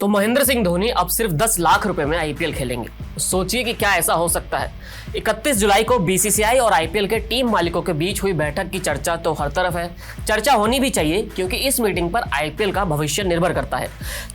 तो महेंद्र सिंह धोनी अब सिर्फ 10 लाख रुपए में आईपीएल खेलेंगे। सोचिए कि क्या ऐसा हो सकता है। 31 जुलाई को बीसीसीआई और आईपीएल के टीम मालिकों के बीच हुई बैठक की चर्चा तो हर तरफ है। चर्चा होनी भी चाहिए क्योंकि इस मीटिंग पर आईपीएल का भविष्य निर्भर करता है।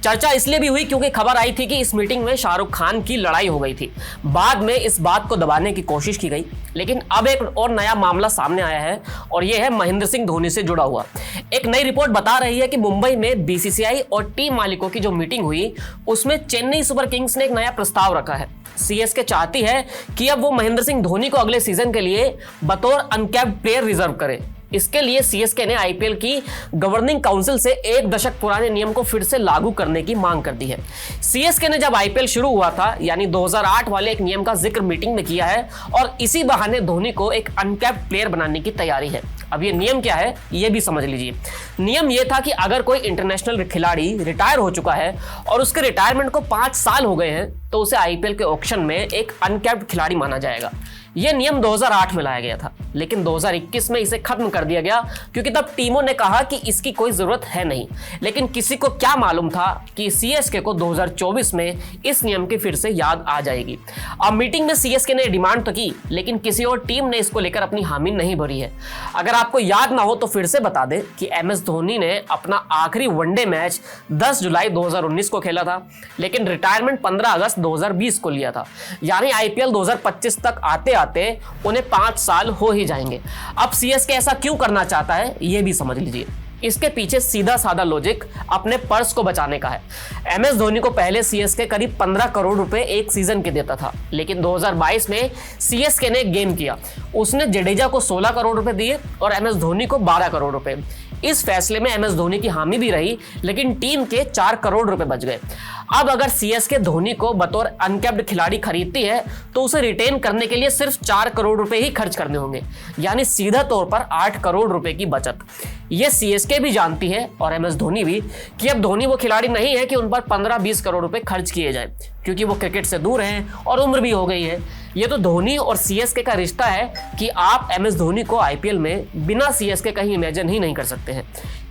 चर्चा इसलिए भी हुई क्योंकि खबर आई थी कि इस मीटिंग में शाहरुख खान की लड़ाई हो गई थी। बाद में इस बात को दबाने की कोशिश की गई, लेकिन अब एक और नया मामला सामने आया है और यह है महेंद्र सिंह धोनी से जुड़ा हुआ। एक नई रिपोर्ट बता रही है कि मुंबई में बीसीसीआई और टीम मालिकों की जो मीटिंग हुई उसमें चेन्नई सुपर किंग्स ने एक नया प्रस्ताव रखा है। सीएसके चाहती है कि अब वो महेंद्र सिंह धोनी को अगले सीजन के लिए बतौर अनकैप्ड प्लेयर रिजर्व करे। इसके लिए सीएसके ने आईपीएल की गवर्निंग काउंसिल से 1 दशक पुराने नियम को फिर से लागू करने की मांग कर दी है। सीएसके ने जब आईपीएल शुरू हुआ था यानी 2008 वाले एक नियम का जिक्र मीटिंग में किया है और इसी बहाने धोनी को एक अनकैप्ड प्लेयर बनाने की तैयारी है। अब ये नियम क्या है ये भी समझ लीजिए। नियम ये था कि अगर कोई इंटरनेशनल खिलाड़ी रिटायर हो चुका है और उसके रिटायरमेंट को 5 साल हो गए हैं तो उसे आईपीएल के ऑक्शन में एक अनकैप्ड खिलाड़ी माना जाएगा। यह नियम 2008 में लाया गया था, लेकिन 2021 में इसे खत्म कर दिया गया क्योंकि तब टीमों ने कहा कि इसकी कोई जरूरत है नहीं। लेकिन किसी को क्या मालूम था कि सीएसके को 2024 में इस नियम की फिर से याद आ जाएगी। अब मीटिंग में सीएसके ने डिमांड तो की, लेकिन किसी और टीम ने इसको लेकर अपनी हामी नहीं भरी है। अगर आपको याद ना हो तो फिर से बता दें कि एमएस धोनी ने अपना आखिरी वनडे मैच 10 जुलाई 2019 को खेला था, लेकिन रिटायरमेंट 15 अगस्त 2020 को लिया था। यानी आईपीएल 2025 तक आते उन्हें 5 साल हो ही जाएंगे। अब सीएसके ऐसा क्यों करना चाहता है यह भी समझ लीजिए। इसके पीछे सीधा साधा लॉजिक अपने पर्स को बचाने का है। एमएस धोनी को पहले सीएसके करीब 15 करोड़ रुपए एक सीजन के देता था, लेकिन 2022 में सीएसके ने गेम किया। उसने जडेजा को 16 करोड़ रुपए दिए और एमएस धोनी को 12 करोड़ रुपए। इस फैसले में एमएस धोनी की हामी भी रही, लेकिन टीम के 4 करोड़ रुपए बच गए। अब अगर सीएसके धोनी को बतौर अनकैप्ड खिलाड़ी खरीदती है तो उसे रिटेन करने के लिए सिर्फ 4 करोड़ रुपए ही खर्च करने होंगे, यानी सीधा तौर पर 8 करोड़ रुपए की बचत। यह सीएसके भी जानती है और एमएस धोनी भी कि अब धोनी वो खिलाड़ी नहीं है कि उन पर 15-20 करोड़ रुपए खर्च किए जाए, क्योंकि वो क्रिकेट से दूर हैं और उम्र भी हो गई है। ये तो धोनी और सीएसके का रिश्ता है कि आप एमएस धोनी को आईपीएल में बिना सीएसके कहीं इमेजिन ही नहीं कर सकते हैं।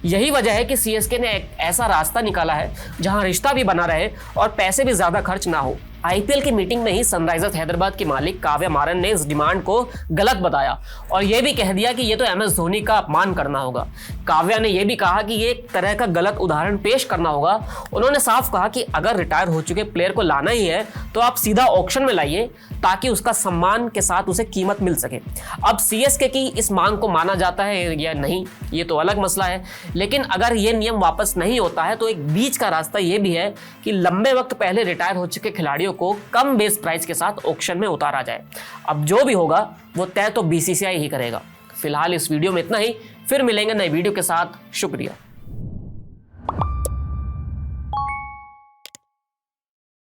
यही वजह है कि सीएसके ने एक ऐसा रास्ता निकाला है जहां रिश्ता भी बना रहे और पैसे भी ज्यादा खर्च ना हो। आईपीएल की मीटिंग में ही सनराइजर्स हैदराबाद की मालिक काव्या मारन ने इस डिमांड को गलत बताया और यह भी कह दिया कि यह तो एमएस धोनी का अपमान करना होगा। काव्या ने यह भी कहा कि ये एक तरह का गलत उदाहरण पेश करना होगा। उन्होंने साफ कहा कि अगर रिटायर हो चुके प्लेयर को लाना ही है तो आप सीधा ऑक्शन में लाइए ताकि उसका सम्मान के साथ उसे कीमत मिल सके। अब सीएसके की इस मांग को माना जाता है या नहीं ये तो अलग मसला है, लेकिन अगर ये नियम वापस नहीं होता है तो एक बीच का रास्ता ये भी है कि लंबे वक्त पहले रिटायर हो चुके खिलाड़ियों को कम बेस प्राइस के साथ ऑक्शन में उतारा जाए। अब जो भी होगा वो तय तो बीसीसीआई ही करेगा। फिलहाल इस वीडियो में इतना ही, फिर मिलेंगे नए वीडियो के साथ। शुक्रिया।